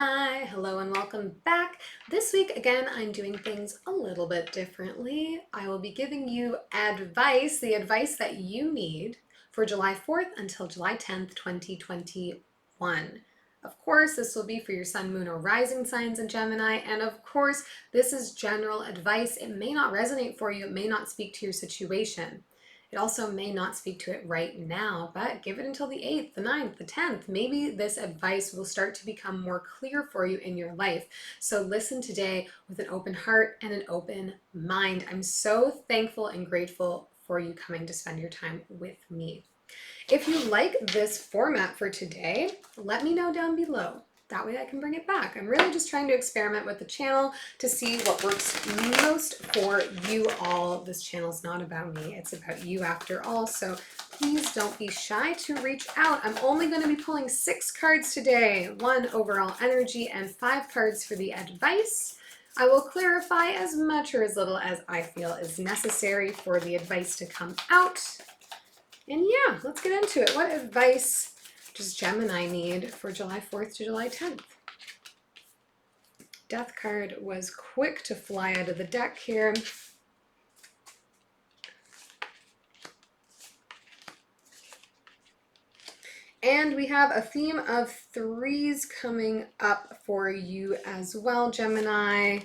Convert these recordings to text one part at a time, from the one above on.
Hi, hello and welcome back. This week, again, I'm doing things a little bit differently. I will be giving you advice, the advice that you need for July 4th until July 10th, 2021. Of course, this will be for your sun, moon, or rising signs in Gemini. And of course, this is general advice. It may not resonate for you. It may not speak to your situation. It also may not speak to it right now, but give it until the 8th, the 9th, the 10th. Maybe this advice will start to become more clear for you in your life. So listen today with an open heart and an open mind. I'm so thankful and grateful for you coming to spend your time with me. If you like this format for today, let me know down below. That way I can bring it back. I'm really just trying to experiment with the channel to see what works most for you all. This channel's not about me, it's about you after all. So please don't be shy to reach out. I'm only going to be pulling 6 cards today, 1 overall energy and 5 cards for the advice. I will clarify as much or as little as I feel is necessary for the advice to come out. And yeah, let's get into it. What advice does Gemini need for July 4th to July 10th? Death card was quick to fly out of the deck here. And we have a theme of 3s coming up for you as well, Gemini.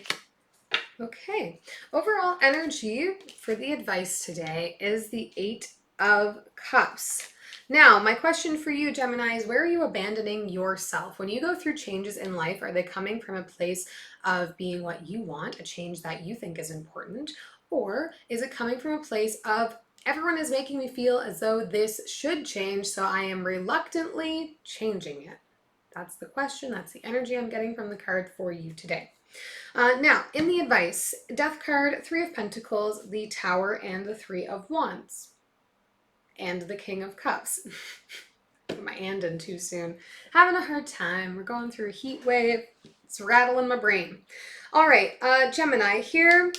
Okay, overall energy for the advice today is the 8 of Cups. Now, my question for you, Gemini, is where are you abandoning yourself? When you go through changes in life, are they coming from a place of being what you want, a change that you think is important? Or is it coming from a place of everyone is making me feel as though this should change, so I am reluctantly changing it? That's the question. That's the energy I'm getting from the card for you today. Now, in the advice, Death card, 3 of Pentacles, the Tower, and the 3 of Wands. And the King of Cups. Put my and in too soon. Having a hard time. We're going through a heat wave. It's rattling my brain. All right, Gemini, here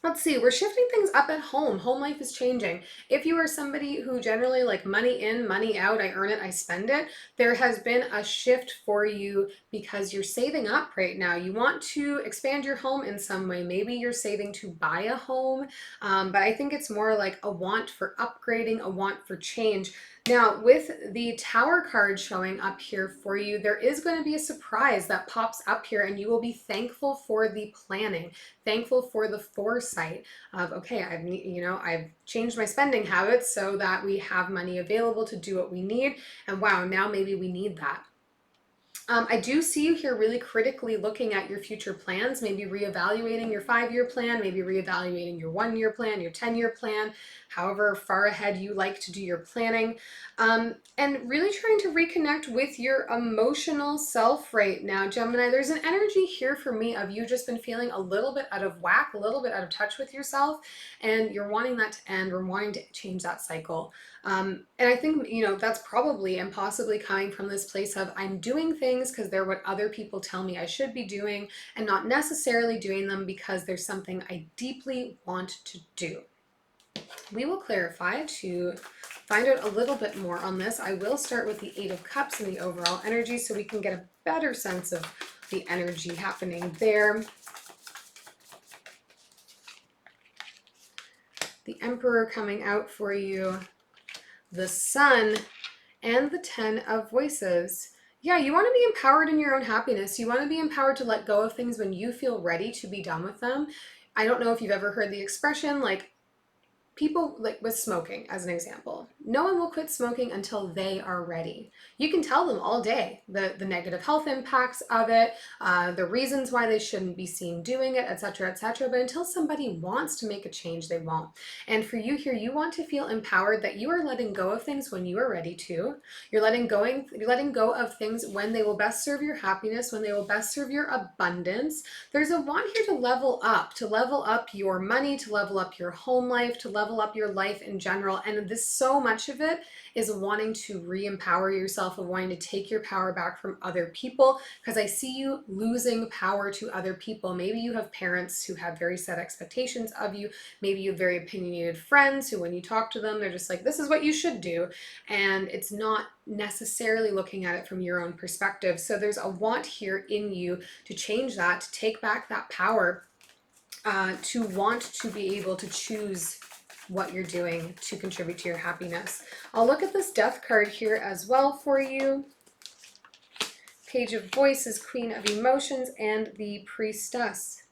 let's see, we're shifting things up at home. Home life is changing. If you are somebody who generally like money in, money out, I earn it, I spend it, there has been a shift for you because you're saving up right now. You want to expand your home in some way. Maybe you're saving to buy a home, but I think it's more like a want for upgrading, a want for change. Now, with the Tower card showing up here for you, there is going to be a surprise that pops up here, and you will be thankful for the planning, thankful for the foresight of, okay, I've changed my spending habits so that we have money available to do what we need, and wow, now maybe we need that. I do see you here really critically looking at your future plans, maybe reevaluating your 5-year plan, maybe reevaluating your 1-year plan, your 10-year plan, however far ahead you like to do your planning, and really trying to reconnect with your emotional self right now, Gemini. There's an energy here for me of you just been feeling a little bit out of whack, a little bit out of touch with yourself, and you're wanting that to end or wanting to change that cycle. And I think, that's probably and possibly coming from this place of I'm doing things because they're what other people tell me I should be doing and not necessarily doing them because there's something I deeply want to do. We will clarify to find out a little bit more on this. I will start with the 8 of Cups and the overall energy so we can get a better sense of the energy happening there. The Emperor coming out for you, the Sun, and the 10 of Voices. Yeah, you want to be empowered in your own happiness. You want to be empowered to let go of things when you feel ready to be done with them. I don't know if you've ever heard the expression, like, people, like with smoking as an example, no one will quit smoking until they are ready. You can tell them all day the negative health impacts of it, the reasons why they shouldn't be seen doing it, etc., etc. But until somebody wants to make a change, they won't. And for you here, you want to feel empowered that you are letting go of things when you are ready to. You're letting go of things when they will best serve your happiness, when they will best serve your abundance. There's a want here to level up your money, to level up your home life, to level up your life in general. And this so much much of it is wanting to re-empower yourself, of wanting to take your power back from other people, because I see you losing power to other people. Maybe you have parents who have very set expectations of you. Maybe you have very opinionated friends who, when you talk to them, they're just like, this is what you should do. And it's not necessarily looking at it from your own perspective. So there's a want here in you to change that, to take back that power, to want to be able to choose what you're doing to contribute to your happiness. I'll look at this Death card here as well for you. Page of Voices, Queen of Emotions, and the Priestess.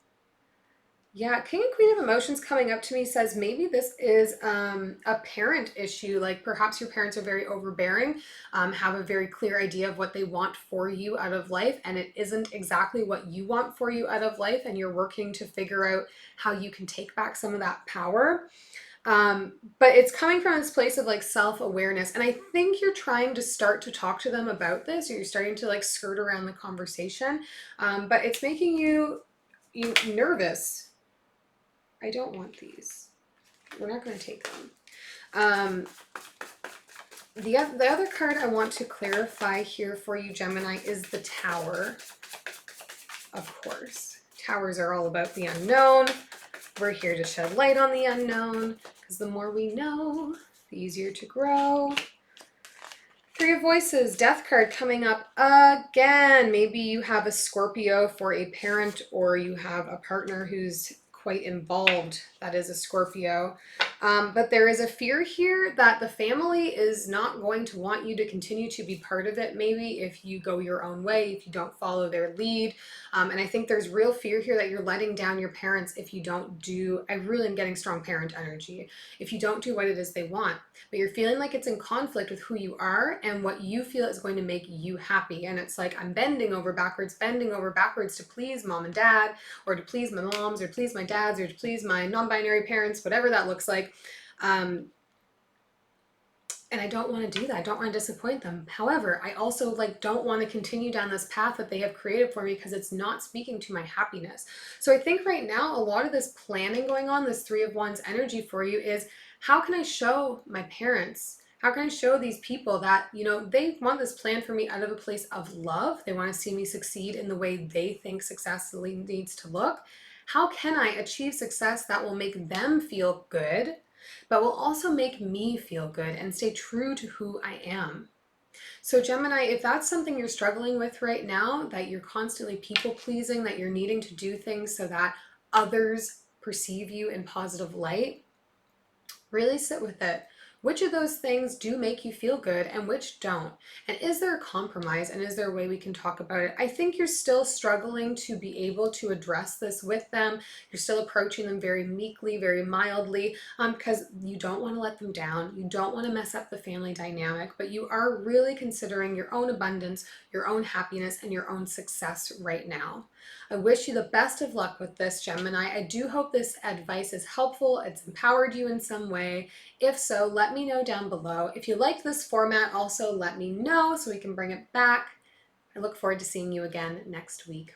Yeah, King and Queen of Emotions coming up to me says maybe this is a parent issue. Like perhaps your parents are very overbearing, have a very clear idea of what they want for you out of life, and it isn't exactly what you want for you out of life, and you're working to figure out how you can take back some of that power. But it's coming from this place of like self-awareness, and I think you're trying to start to talk to them about this, or you're starting to like skirt around the conversation, but it's making you nervous. I don't want these. We're not going to take them. The other card I want to clarify here for you, Gemini, is the Tower. Of course, towers are all about the unknown. We're here to shed light on the unknown, because the more we know, the easier to grow. Three of Voices, Death card coming up again. Maybe you have a Scorpio for a parent, or you have a partner who's quite involved that is a Scorpio. But there is a fear here that the family is not going to want you to continue to be part of it, maybe if you go your own way, if you don't follow their lead. And I think there's real fear here that you're letting down your parents if you don't do, I really am getting strong parent energy, if you don't do what it is they want. But you're feeling like it's in conflict with who you are and what you feel is going to make you happy. And it's like, I'm bending over backwards to please mom and dad, or to please my moms, or please my dads, or to please my non-binary parents, whatever that looks like. And I don't want to do that. I don't want to disappoint them. However, I also don't want to continue down this path that they have created for me, because it's not speaking to my happiness. So I think right now, a lot of this planning going on, this Three of Wands energy for you, is how can I show my parents, how can I show these people that, they want this plan for me out of a place of love. They want to see me succeed in the way they think success needs to look. How can I achieve success that will make them feel good, but will also make me feel good and stay true to who I am? So Gemini, if that's something you're struggling with right now, that you're constantly people pleasing, that you're needing to do things so that others perceive you in positive light, really sit with it. Which of those things do make you feel good and which don't? And is there a compromise, and is there a way we can talk about it? I think you're still struggling to be able to address this with them. You're still approaching them very meekly, very mildly, because you don't want to let them down. You don't want to mess up the family dynamic, but you are really considering your own abundance, your own happiness, and your own success right now. I wish you the best of luck with this, Gemini. I do hope this advice is helpful. It's empowered you in some way. If so, let me know down below. If you like this format, also let me know so we can bring it back. I look forward to seeing you again next week.